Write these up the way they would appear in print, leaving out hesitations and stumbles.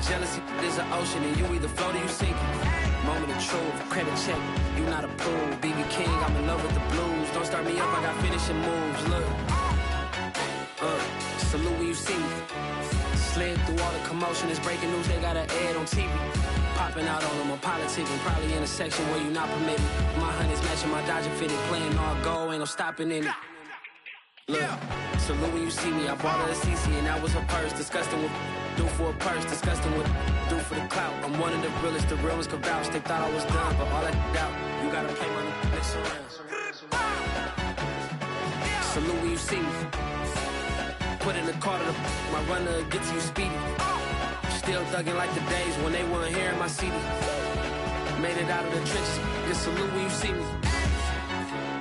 Jealousy is an ocean, and you either float or you sink. Moment of truth, credit check, you not approved. BB King, I'm in love with the blues. Don't start me up, I got finishing moves. Look, salute when you see me. Slid through all the commotion, it's breaking news, they got an ad on TV. Popping out on them on politicking, probably in a section where you not permitted. My honey's matching my Dodger fitted, playing all goal, ain't no stopping in it. Look, salute when you see me, I bought her a CC and that was her purse. Disgusting with do for a purse, disgusting with do for the clout. I'm one of the realest, the realest could vouch. They thought I was done, but all I doubt, you gotta play my next around. Salute when you see me. Put in the car to my runner, get to you speedy. Still thugging like the days when they weren't here in my city. Made it out of the trenches, just salute when you see me.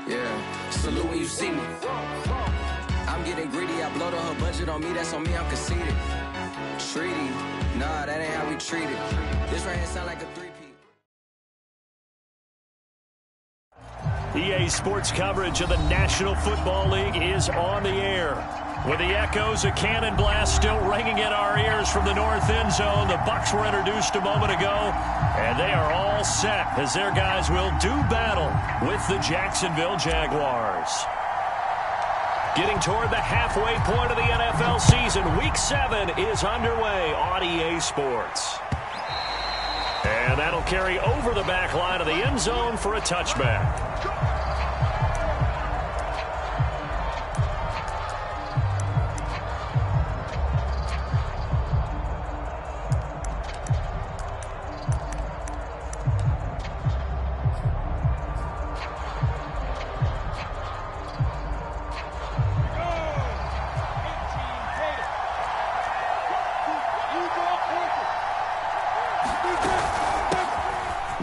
Yeah, salute when you see me. I'm getting greedy, I blow the whole budget on me, that's on me, I'm conceited. Treaty, nah, that ain't how we treat it. This right here sound like a three-peat. EA Sports coverage of the National Football League is on the air. With the echoes of cannon blast still ringing in our ears from the north end zone, the Bucs were introduced a moment ago, and they are all set as their guys will do battle with the Jacksonville Jaguars. Getting toward the halfway point of the NFL season, Week 7 is underway on EA Sports. And that'll carry over the back line of the end zone for a touchback.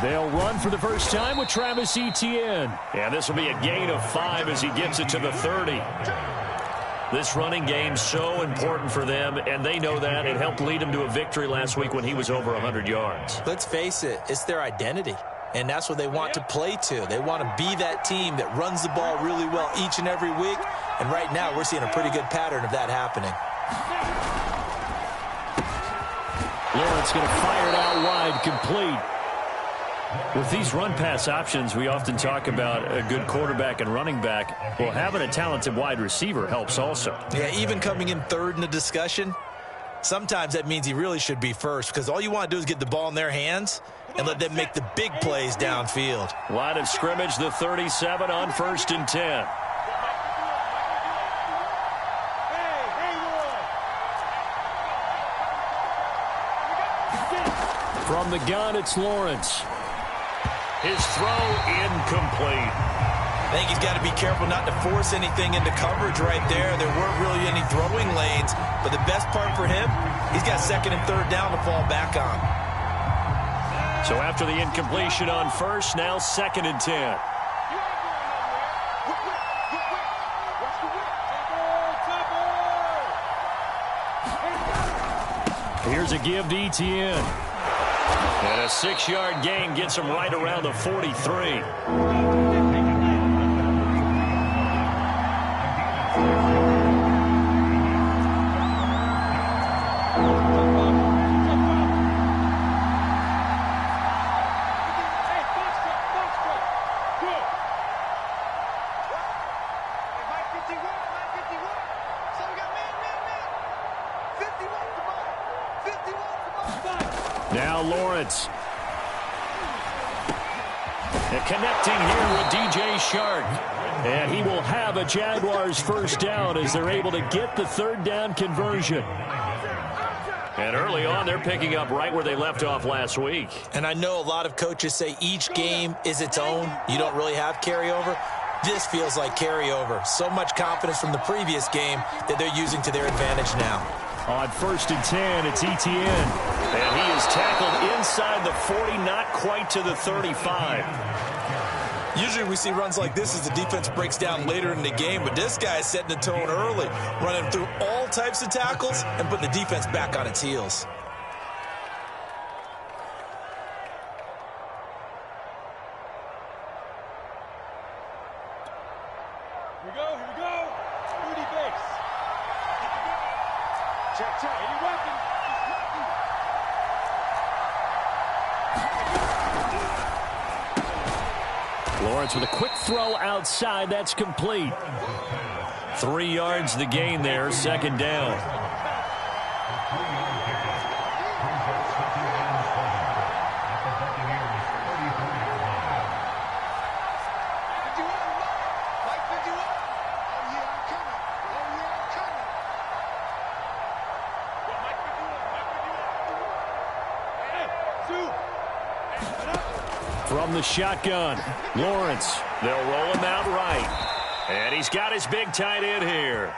They'll run for the first time with Travis Etienne. And this will be a gain of 5 as he gets it to the 30. This running game so important for them, and they know that. It helped lead them to a victory last week when he was over 100 yards. Let's face it, it's their identity. And that's what they want to play to. They want to be that team that runs the ball really well each and every week. And right now, we're seeing a pretty good pattern of that happening. Lawrence going to fire it out wide, complete. With these run-pass options, we often talk about a good quarterback and running back. Well, having a talented wide receiver helps also. Yeah, even coming in third in the discussion, sometimes that means he really should be first, because all you want to do is get the ball in their hands and let them make the big plays downfield. Line of scrimmage, the 37 on 1st and 10. From the gun, it's Lawrence. His throw incomplete. I think he's got to be careful not to force anything into coverage right there. There weren't really any throwing lanes, but the best part for him, he's got 2nd and 3rd down to fall back on. So after the incompletion on 1st, now 2nd and 10. Here's a give to Etienne. And a 6-yard gain gets him right around the 43. Now Lawrence. And connecting here with DJ Shark. And he will have a Jaguars first down as they're able to get the 3rd down conversion. And early on, they're picking up right where they left off last week. And I know a lot of coaches say each game is its own. You don't really have carryover. This feels like carryover. So much confidence from the previous game that they're using to their advantage now. On 1st and 10, it's Etienne. And he is tackled inside the 40, not quite to the 35. Usually we see runs like this as the defense breaks down later in the game, but this guy is setting the tone early, running through all types of tackles and putting the defense back on its heels. Here we go. Rudy base. Check. Any weapon. Lawrence with a quick throw outside. That's complete. 3 yards the gain there, second down. From the shotgun, Lawrence. They'll roll him out right. And he's got his big tight end here.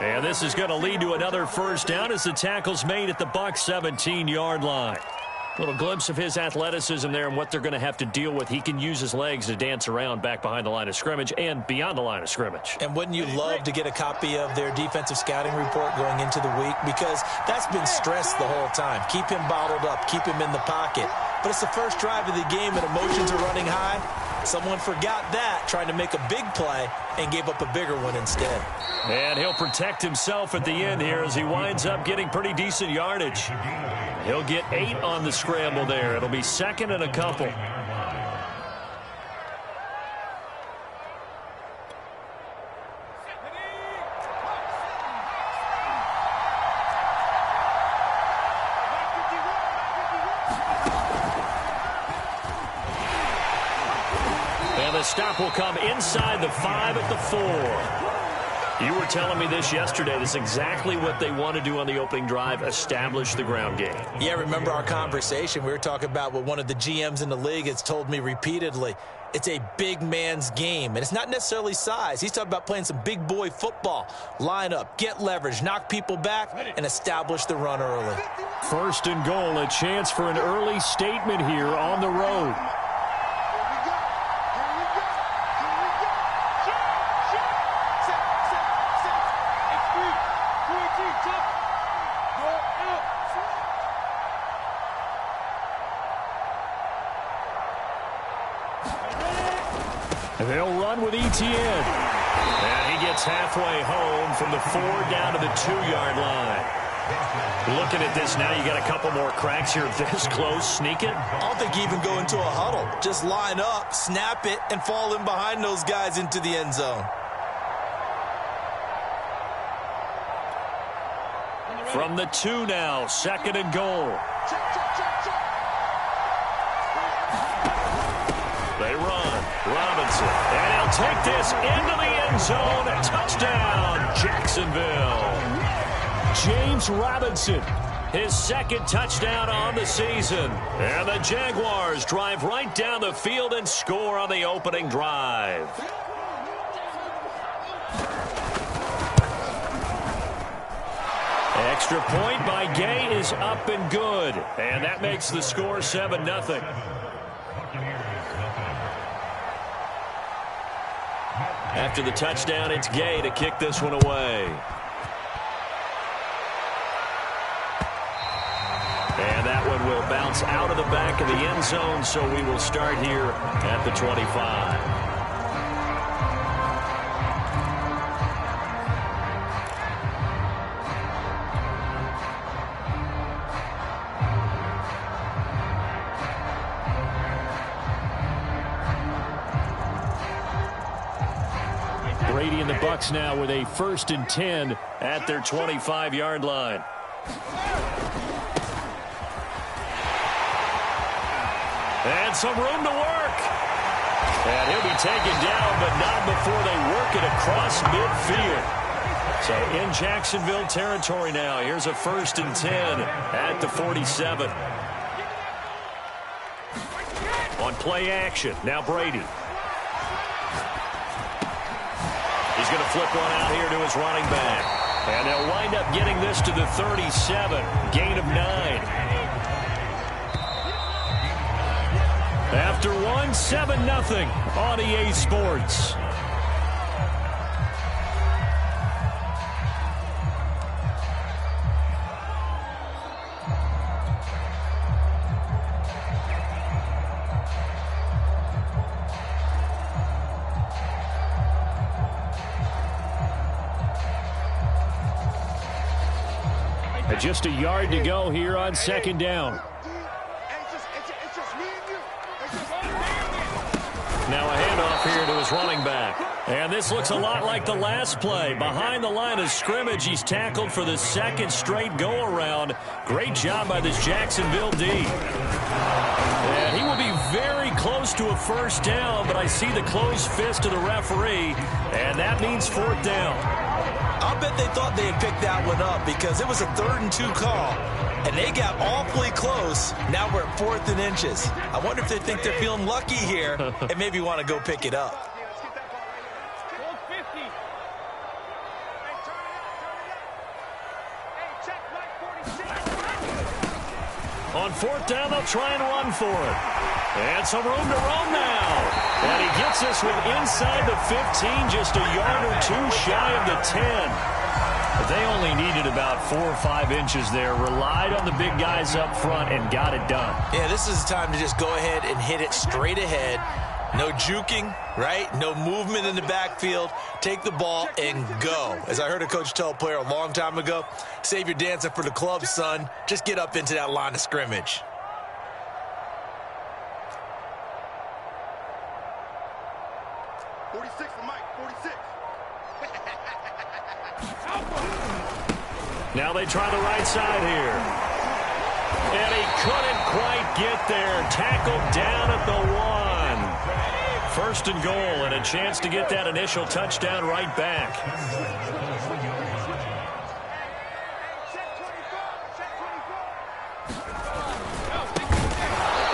And this is going to lead to another first down as the tackle's made at the Bucs 17-yard line. Little glimpse of his athleticism there and what they're going to have to deal with. He can use his legs to dance around back behind the line of scrimmage and beyond the line of scrimmage. And wouldn't you love to get a copy of their defensive scouting report going into the week? Because that's been stressed the whole time. Keep him bottled up. Keep him in the pocket. But it's the first drive of the game and emotions are running high. Someone forgot that, trying to make a big play, and gave up a bigger one instead. And he'll protect himself at the end here as he winds up getting pretty decent yardage. He'll get 8 on the scramble there. It'll be second and a couple. And the stop will come inside the 5 at the 4. You were telling me this yesterday. This is exactly what they want to do on the opening drive, establish the ground game. Yeah, remember our conversation? We were talking about what one of the GMs in the league has told me repeatedly. It's a big man's game, and it's not necessarily size. He's talking about playing some big boy football. Line up, get leverage, knock people back, and establish the run early. First and goal, a chance for an early statement here on the road. They'll run with Etienne. And he gets halfway home from the 4 down to the 2-yard line. Looking at this now, you got a couple more cracks here this close. Sneak it? I don't think you even go into a huddle. Just line up, snap it, and fall in behind those guys into the end zone. From the 2 now, second and goal. They run. Robinson. And he'll take this into the end zone. Touchdown, Jacksonville. James Robinson, his second touchdown on the season. And the Jaguars drive right down the field and score on the opening drive. Extra point by Gay is up and good. And that makes the score 7-0. After the touchdown, it's Gay to kick this one away. And that one will bounce out of the back of the end zone, so we will start here at the 25. Brady and the Bucs now with a 1st and 10 at their 25-yard line. And some room to work. And he'll be taken down, but not before they work it across midfield. So in Jacksonville territory now. Here's a 1st and 10 at the 47. On play action, now Brady. He's going to flip one out here to his running back. And they'll wind up getting this to the 37. Gain of 9. After one, 7-0 on EA Sports. Just a yard to go here on 2nd down. Now a handoff here to his running back. And this looks a lot like the last play. Behind the line of scrimmage, he's tackled for the second straight go-around. Great job by this Jacksonville D. And he will be very close to a first down, but I see the closed fist of the referee, and that means fourth down. I'll bet they thought they had picked that one up because it was a 3rd and 2 call, and they got awfully close. Now we're at 4th and inches. I wonder if they think they're feeling lucky here and maybe want to go pick it up. On fourth down, they'll try and run for it. And some room to roam now. And he gets this one inside the 15, just a yard or two shy of the 10. But they only needed about 4 or 5 inches there. Relied on the big guys up front and got it done. Yeah, this is the time to just go ahead and hit it straight ahead. No juking, right? No movement in the backfield. Take the ball and go. As I heard a coach tell a player a long time ago, save your dancing for the club, son. Just get up into that line of scrimmage. Now they try the right side here. And he couldn't quite get there. Tackled down at the 1. First and goal, and a chance to get that initial touchdown right back.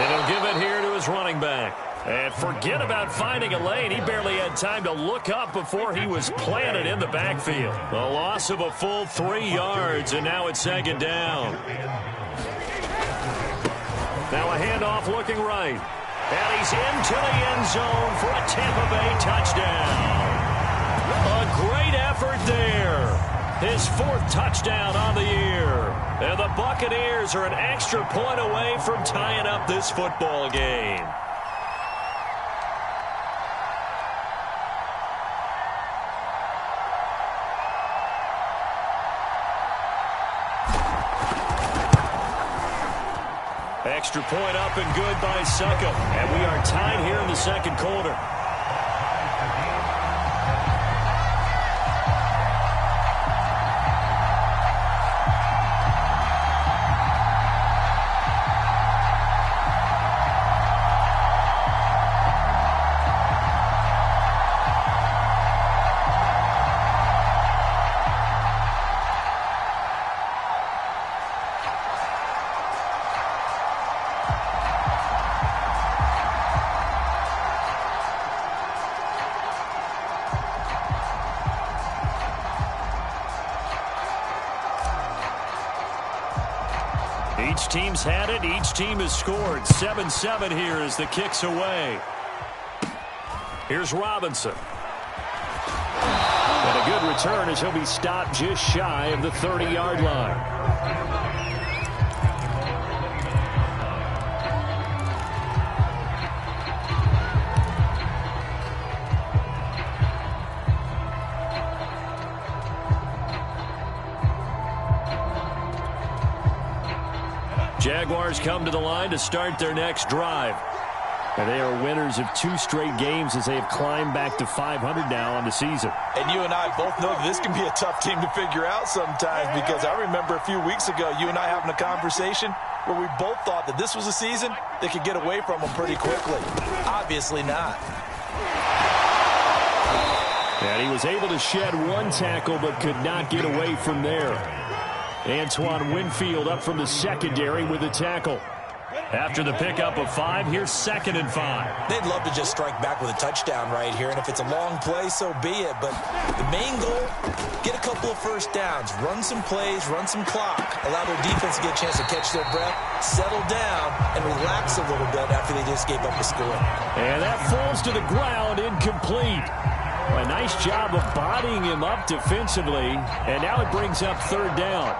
And he'll give it here to his running back. And forget about finding a lane. He barely had time to look up before he was planted in the backfield. A loss of a full 3 yards, and now it's second down. Now a handoff looking right. And he's into the end zone for a Tampa Bay touchdown. A great effort there. His 4th touchdown on the year. And the Buccaneers are an extra point away from tying up this football game. Extra point up and good by Suckup. And we are tied here in the second quarter. Each team's had it. Each team has scored. 7-7 here as the kick's away. Here's Robinson. And a good return as he'll be stopped just shy of the 30-yard line. Jaguars come to the line to start their next drive. And they are winners of 2 straight games as they have climbed back to 500 now on the season. And you and I both know that this can be a tough team to figure out sometimes, because I remember a few weeks ago you and I having a conversation where we both thought that this was a season that could get away from them pretty quickly. Obviously not. And he was able to shed 1 tackle but could not get away from there. Antoine Winfield up from the secondary with a tackle. After the pickup of 5, here's 2nd and 5. They'd love to just strike back with a touchdown right here, and if it's a long play, so be it. But the main goal, get a couple of first downs, run some plays, run some clock, allow their defense to get a chance to catch their breath, settle down, and relax a little bit after they just gave up a score. And that falls to the ground, incomplete. A nice job of bodying him up defensively, and now it brings up 3rd down.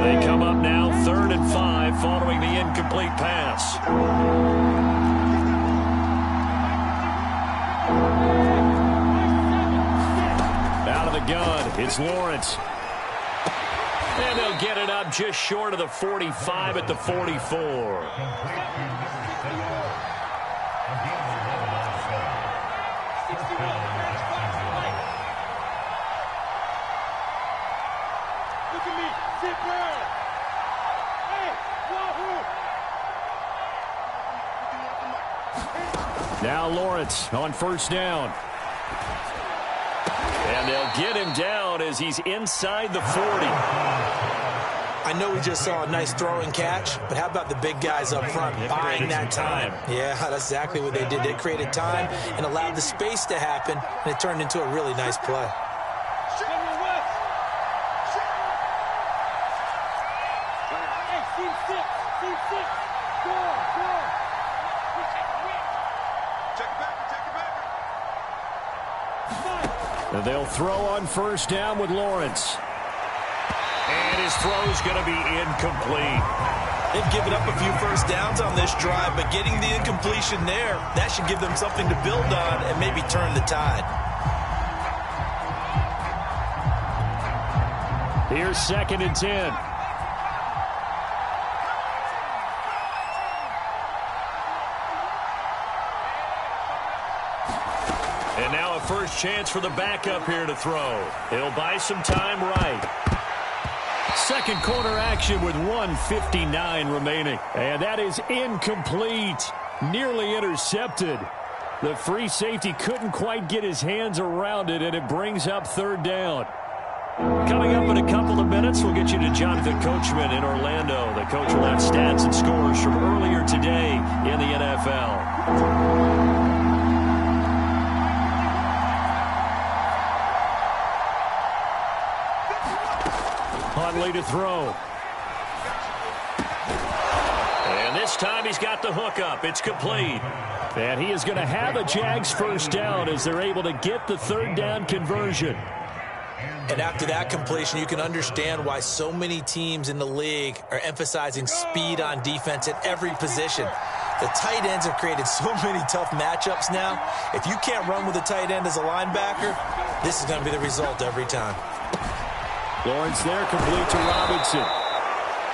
They come up now 3rd and 5 following the incomplete pass. Out of the gun, it's Lawrence. And they'll get it up just short of the 45 at the 44. Look at me. Sit down. Hey, Wahoo. Now Lawrence on first down. And they'll get him down as he's inside the 40. I know we just saw a nice throw and catch, but how about the big guys up front buying that time? Yeah, that's exactly what they did. They created time and allowed the space to happen, and it turned into a really nice play. And they'll throw on first down with Lawrence. And his throw's going to be incomplete. They've given up a few first downs on this drive, but getting the incompletion there, that should give them something to build on and maybe turn the tide. Here's 2nd and 10. And now a first chance for the backup here to throw. He'll buy some time right. Second quarter action with 1:59 remaining. And that is incomplete. Nearly intercepted. The free safety couldn't quite get his hands around it, and it brings up 3rd down. Coming up in a couple of minutes, we'll get you to Jonathan Coachman in Orlando. The coach will have stats and scores from earlier today in the NFL. Huntley to throw. And this time he's got the hook up. It's complete. And he is going to have a Jags first down as they're able to get the 3rd down conversion. And after that completion, you can understand why so many teams in the league are emphasizing speed on defense at every position. The tight ends have created so many tough matchups now. If you can't run with a tight end as a linebacker, this is going to be the result every time. Lawrence there, complete to Robinson.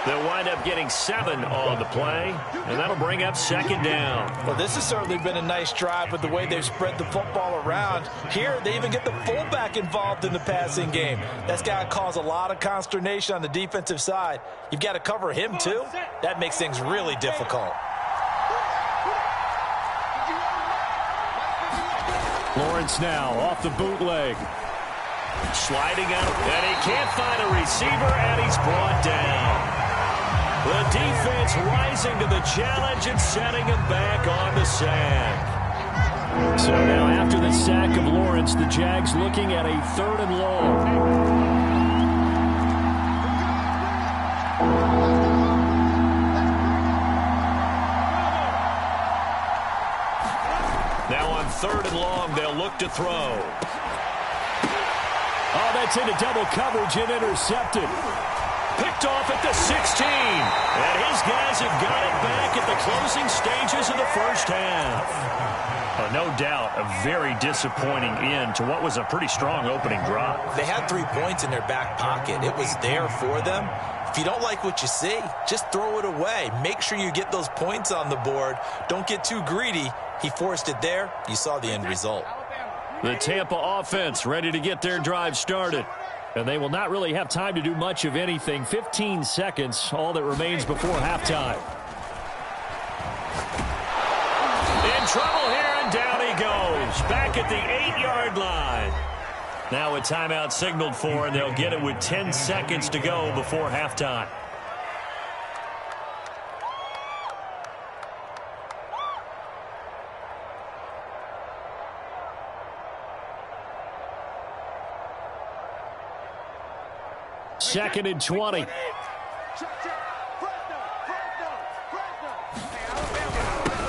They'll wind up getting 7 on the play, and that'll bring up 2nd down. Well, this has certainly been a nice drive with the way they've spread the football around. Here, they even get the fullback involved in the passing game. That's got to cause a lot of consternation on the defensive side. You've got to cover him, too. That makes things really difficult. Lawrence now off the bootleg. Sliding out, and he can't find a receiver, and he's brought down. The defense rising to the challenge and setting him back on the sack. So now after the sack of Lawrence, the Jags looking at a 3rd and long. Now on 3rd and long, they'll look to throw. Oh, that's into double coverage and intercepted. Picked off at the 16. And his guys have got it back at the closing stages of the first half. No doubt a very disappointing end to what was a pretty strong opening drive. They had 3 points in their back pocket. It was there for them. If you don't like what you see, just throw it away. Make sure you get those points on the board. Don't get too greedy. He forced it there. You saw the end result. The Tampa offense ready to get their drive started. And they will not really have time to do much of anything. 15 seconds, all that remains before halftime. In trouble here, and down he goes. Back at the 8-yard line. Now a timeout signaled for, and they'll get it with 10 seconds to go before halftime. Second and 20.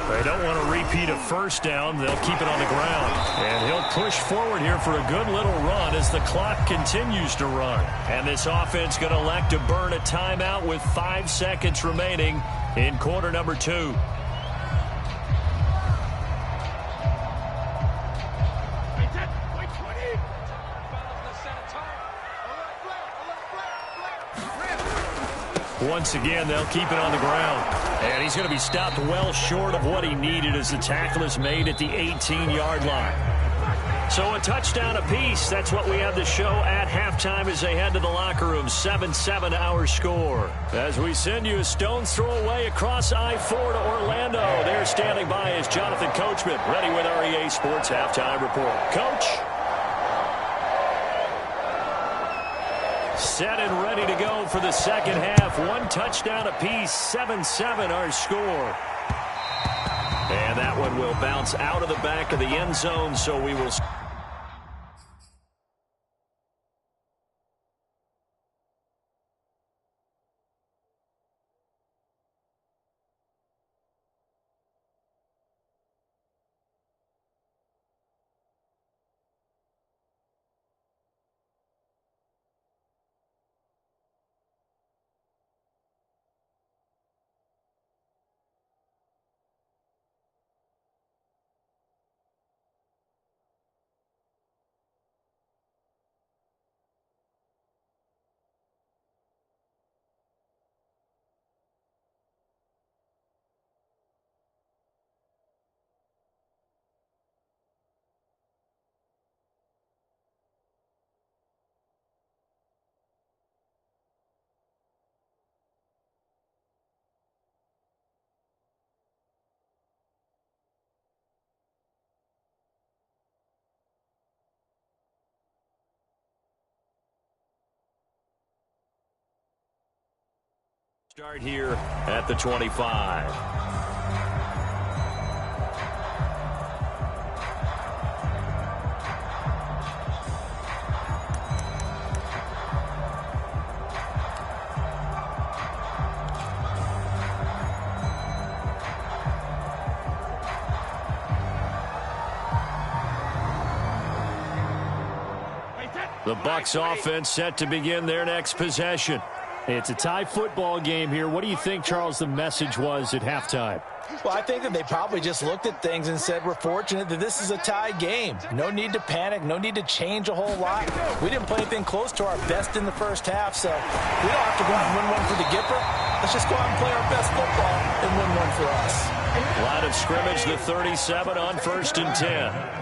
They don't want to repeat a first down. They'll keep it on the ground. And he'll push forward here for a good little run as the clock continues to run. And this offense going to elect to burn a timeout with 5 seconds remaining in quarter number 2. Once again, they'll keep it on the ground. And he's going to be stopped well short of what he needed as the tackle is made at the 18-yard line. So a touchdown apiece. That's what we have to show at halftime as they head to the locker room. 7-7 our score. As we send you a stone's throw away across I-4 to Orlando. There standing by is Jonathan Coachman, ready with our EA Sports Halftime Report. Coach? Set and ready to go for the second half. One touchdown apiece. 7-7 our score. And that one will bounce out of the back of the end zone, so we will... Start here at the 25. The Bucs offense set to begin their next possession. It's a tie football game here. What do you think, Charles, the message was at halftime? Well, I think that they probably just looked at things and said, we're fortunate that this is a tie game. No need to panic. No need to change a whole lot. We didn't play anything close to our best in the first half, so we don't have to go out and win one for the Gipper. Let's just go out and play our best football and win one for us. Line of scrimmage, the 37 on 1st and 10.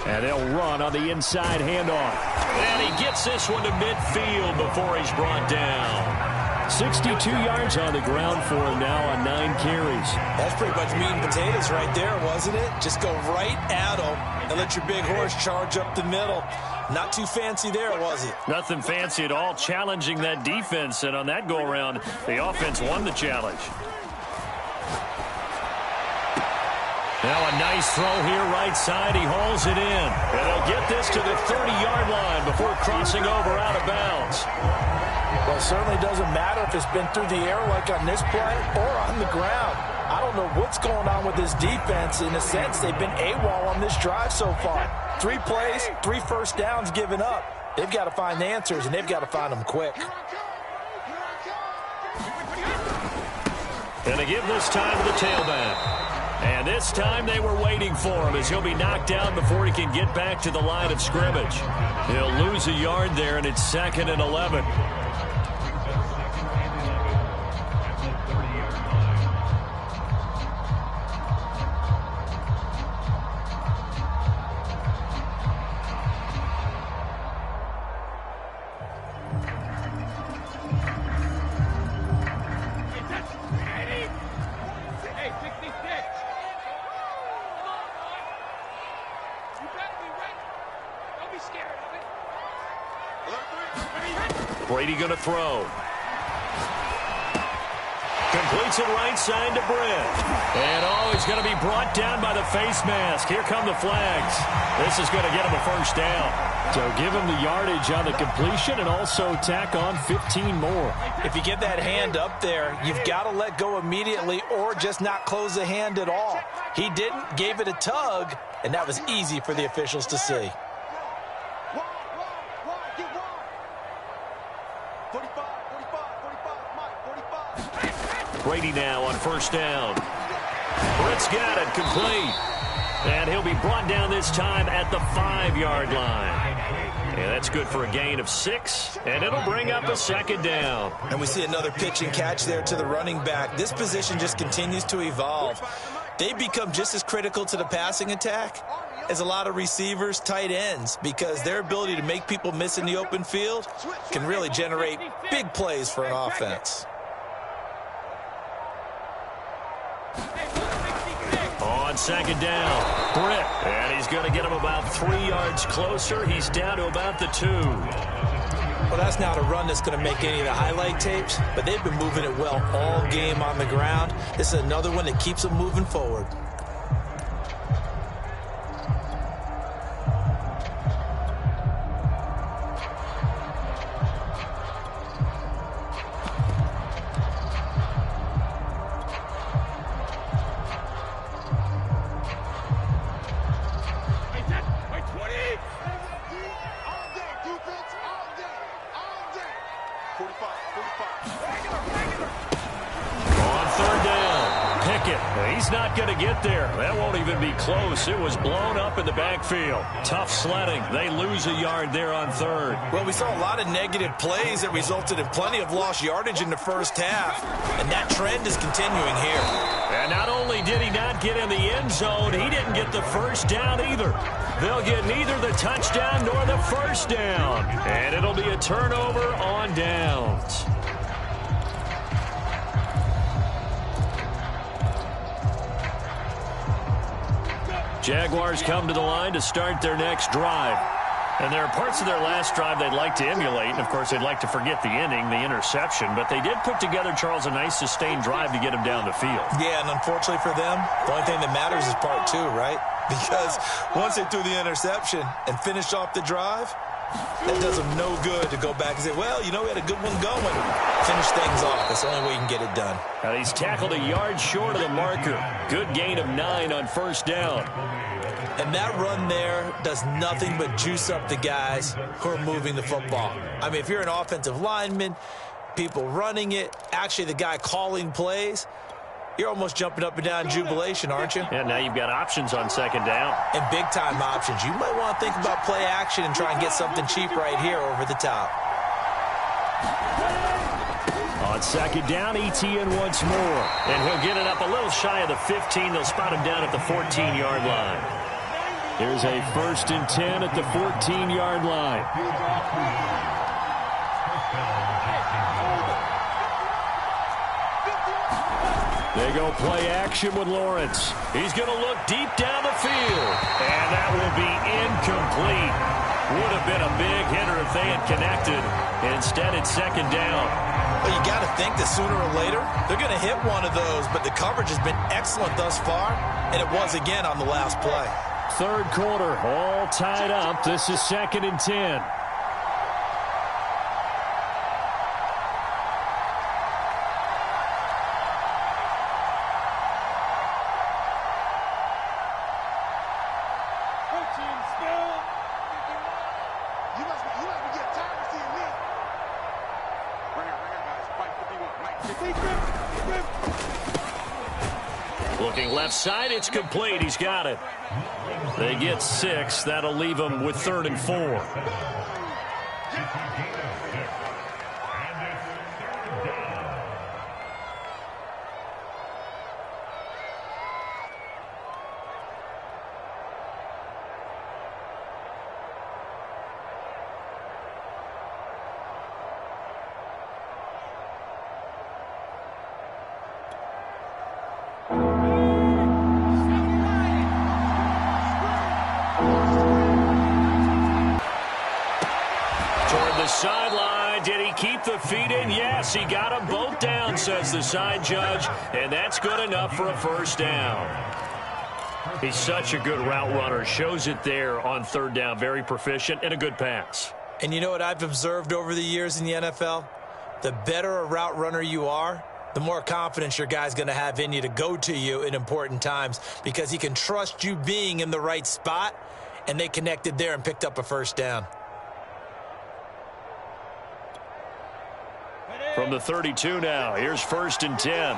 And they'll run on the inside handoff. And he gets this one to midfield before he's brought down. 62 yards on the ground for him now on 9 carries. That's pretty much meat and potatoes right there, wasn't it? Just go right at him and let your big horse charge up the middle. Not too fancy there, was it? Nothing fancy at all, challenging that defense. And on that go-around, the offense won the challenge. Now a nice throw here, right side. He hauls it in. And he'll get this to the 30-yard line before crossing over out of bounds. Well, it certainly doesn't matter if it's been through the air like on this play or on the ground. I don't know what's going on with this defense. In a sense, they've been AWOL on this drive so far. 3 plays, 3 first downs given up. They've got to find the answers, and they've got to find them quick. And they give this time to the tailback. And this time they were waiting for him as he'll be knocked down before he can get back to the line of scrimmage. He'll lose a yard there, and it's 2nd and 11. Brady going to throw. Completes it right side to Britt. And he's going to be brought down by the face mask. Here come the flags. This is going to get him a first down. So give him the yardage on the completion and also tack on 15 more. If you get that hand up there, you've got to let go immediately or just not close the hand at all. He didn't, gave it a tug, and that was easy for the officials to see. Brady now on first down. Britt's got it, complete. And he'll be brought down this time at the 5-yard line. And that's good for a gain of 6, and it'll bring up a second down. And we see another pitch and catch there to the running back. This position just continues to evolve. They become just as critical to the passing attack as a lot of receivers, tight ends, because their ability to make people miss in the open field can really generate big plays for an offense. On second down, Britt, and he's going to get him about 3 yards closer. He's down to about the 2. Well, that's not a run that's going to make any of the highlight tapes, but they've been moving it well all game on the ground. This is another one that keeps them moving forward. Close. It was blown up in the backfield. Tough sledding. They lose a yard there on 3rd. Well, we saw a lot of negative plays that resulted in plenty of lost yardage in the first half, and that trend is continuing here. And not only did he not get in the end zone, he didn't get the first down either. They'll get neither the touchdown nor the first down. And it'll be a turnover on downs. Jaguars come to the line to start their next drive. And there are parts of their last drive they'd like to emulate. And, of course, they'd like to forget the inning, the interception. But they did put together, Charles, a nice sustained drive to get him down the field. Yeah, and unfortunately for them, the only thing that matters is part 2, right? Because once they threw the interception and finished off the drive, that does them no good to go back and say, well, you know, we had a good one going. Finish things off. That's the only way you can get it done. And he's tackled a yard short of the marker. Good gain of 9 on first down. And that run there does nothing but juice up the guys who are moving the football. I mean, if you're an offensive lineman, people running it, actually the guy calling plays, you're almost jumping up and down in jubilation, aren't you? Yeah, now you've got options on second down. And big-time options. You might want to think about play action and try and get something cheap right here over the top. On second down, ETN once more. And he'll get it up a little shy of the 15. They'll spot him down at the 14-yard line. Here's a 1st and 10 at the 14-yard line. They go play action with Lawrence. He's going to look deep down the field. And that will be incomplete. Would have been a big hitter if they had connected. Instead, it's second down. Well, you got to think that sooner or later, they're going to hit one of those. But the coverage has been excellent thus far. And it was again on the last play. 3rd quarter, all tied up. This is 2nd and 10. Looking left side, it's complete. He's got it. They get 6. That'll leave them with 3rd and 4. Sideline. Did he keep the feet in? Yes, he got them both down, says the side judge, and that's good enough for a first down. He's such a good route runner. Shows it there on 3rd down. Very proficient and a good pass. And you know what I've observed over the years in the NFL? The better a route runner you are, the more confidence your guy's going to have in you to go to you in important times because he can trust you being in the right spot, and they connected there and picked up a first down. From the 32 now, here's 1st and 10.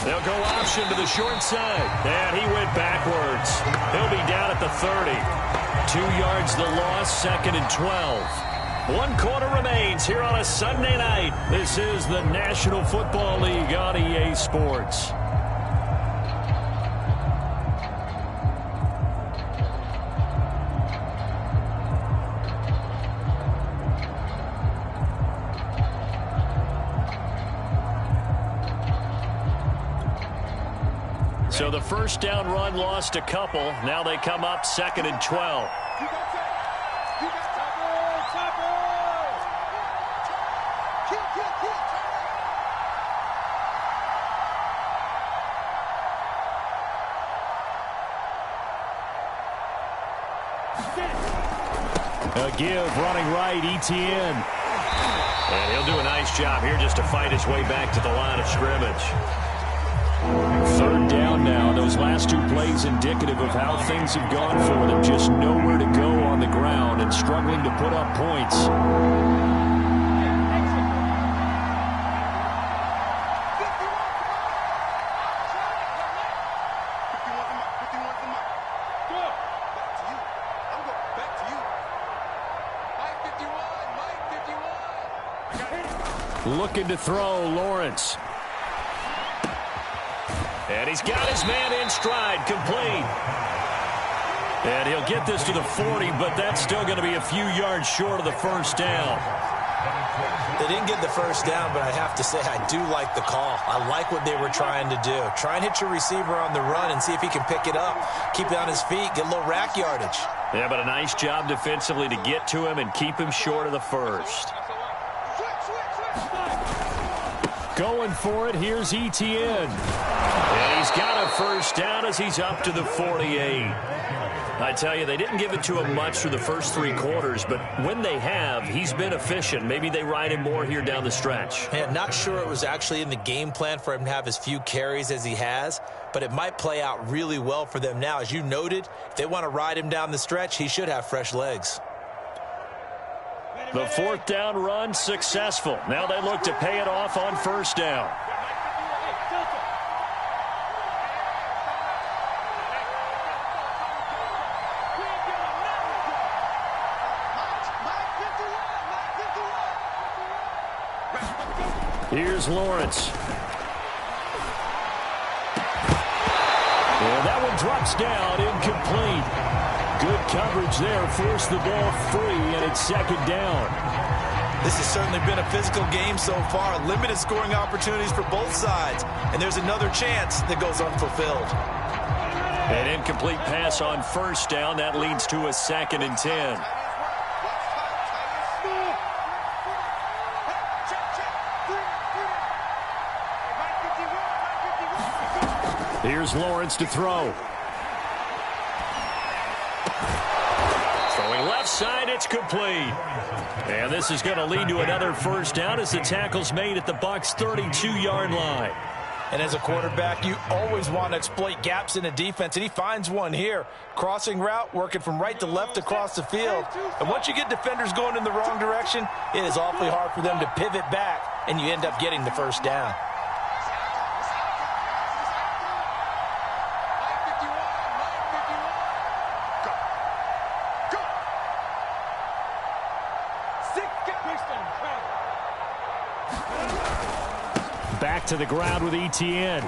They'll go option to the short side. And he went backwards. He'll be down at the 30. 2 yards the loss, 2nd and 12. 1 quarter remains here on a Sunday night. This is the National Football League on EA Sports. So the first down run lost a couple. Now they come up 2nd and 12. A give, running right, Etienne. And he'll do a nice job here just to fight his way back to the line of scrimmage. 3rd down now. Those last 2 plays indicative of how things have gone for them. Just nowhere to go on the ground and struggling to put up points. Looking to throw, Lawrence. And he's got his man in stride, complete. And he'll get this to the 40, but that's still going to be a few yards short of the first down. They didn't get the first down, but I have to say I do like the call. I like what they were trying to do. Try and hit your receiver on the run and see if he can pick it up, keep it on his feet, get a little rack yardage. Yeah, but a nice job defensively to get to him and keep him short of the first. Going for it, here's Etienne. And he's got a first down as he's up to the 48. I tell you, they didn't give it to him much through the first 3 quarters, but when they have, he's been efficient. Maybe they ride him more here down the stretch. Man, not sure it was actually in the game plan for him to have as few carries as he has, but it might play out really well for them now. As you noted, if they want to ride him down the stretch, he should have fresh legs. The 4th down run successful. Now they look to pay it off on first down. Here's Lawrence. And that one drops down, incomplete. Good coverage there, forced the ball free, and it's 2nd down. This has certainly been a physical game so far. Limited scoring opportunities for both sides. And there's another chance that goes unfulfilled. An incomplete pass on first down. That leads to a 2nd and 10. Here's Lawrence to throw. Throwing left side, it's complete. And this is going to lead to another first down as the tackle's made at the Bucs' 32-yard line. And as a quarterback, you always want to exploit gaps in a defense, and he finds one here. Crossing route, working from right to left across the field. And once you get defenders going in the wrong direction, it is awfully hard for them to pivot back, and you end up getting the first down. Back to the ground with Etienne.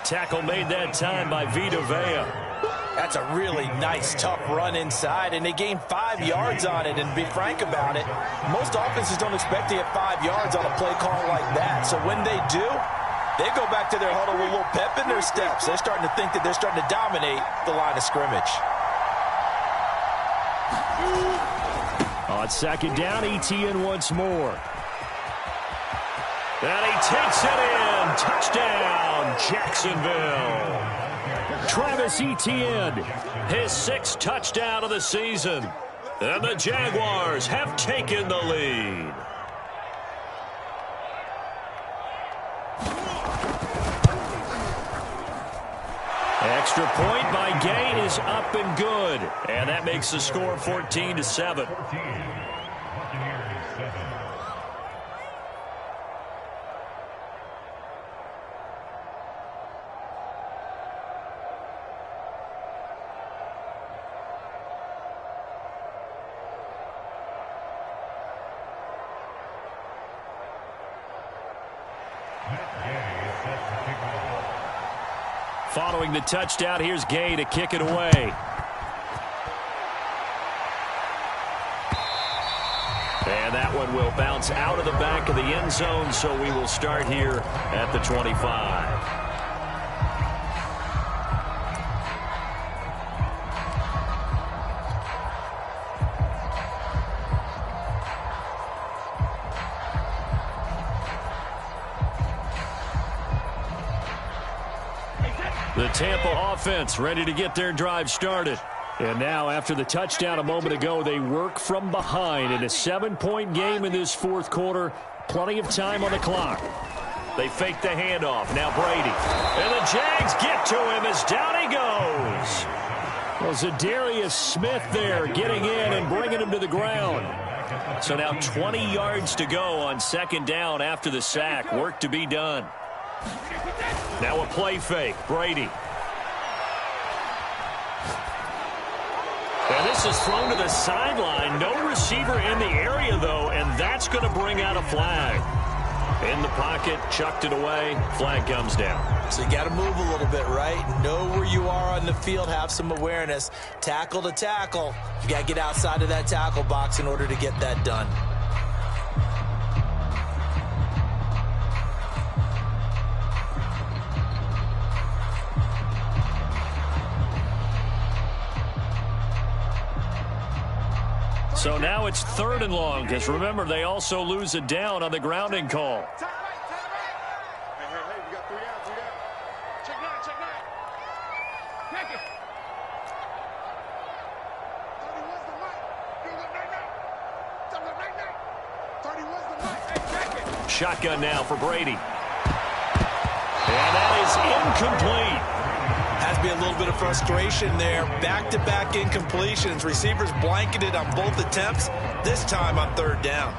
Tackle made that time by Vita Vea. That's a really nice, tough run inside, and they gained 5 yards on it. And to be frank about it, most offenses don't expect to get 5 yards on a play call like that. So when they do, they go back to their huddle with a little pep in their steps. They're starting to think that they're starting to dominate the line of scrimmage. On 2nd down, Etienne once more. And he takes it in. Touchdown, Jacksonville. Travis Etienne, his 6th touchdown of the season. And the Jaguars have taken the lead. Extra point by Gay is up and good. And that makes the score 14-7. Following the touchdown, here's Gay to kick it away. And that one will bounce out of the back of the end zone, so we will start here at the 25. The Tampa offense ready to get their drive started. And now, after the touchdown a moment ago, they work from behind in a 7-point game in this fourth quarter. Plenty of time on the clock. They fake the handoff. Now Brady. And the Jags get to him as down he goes. Well, Zadarius Smith there getting in and bringing him to the ground. So now 20 yards to go on second down after the sack. Work to be done. Now a play fake. Brady. And this is thrown to the sideline. No receiver in the area, though, and that's going to bring out a flag. In the pocket, chucked it away. Flag comes down. So you got to move a little bit, right? Know where you are on the field. Have some awareness. Tackle to tackle. You got to get outside of that tackle box in order to get that done. So now it's 3rd and long, because remember, they also lose it down on the grounding call. Hey, we got 3 out, 3 out. Check 9, check 9. Check it. 31's the mic. You look right now. Tell me right now. 31's the mic. Hey, check it. Shotgun now for Brady. And that is incomplete. Has to be a little bit of frustration there. Back-to-back incompletions. Receivers blanketed on both attempts, this time on 3rd down.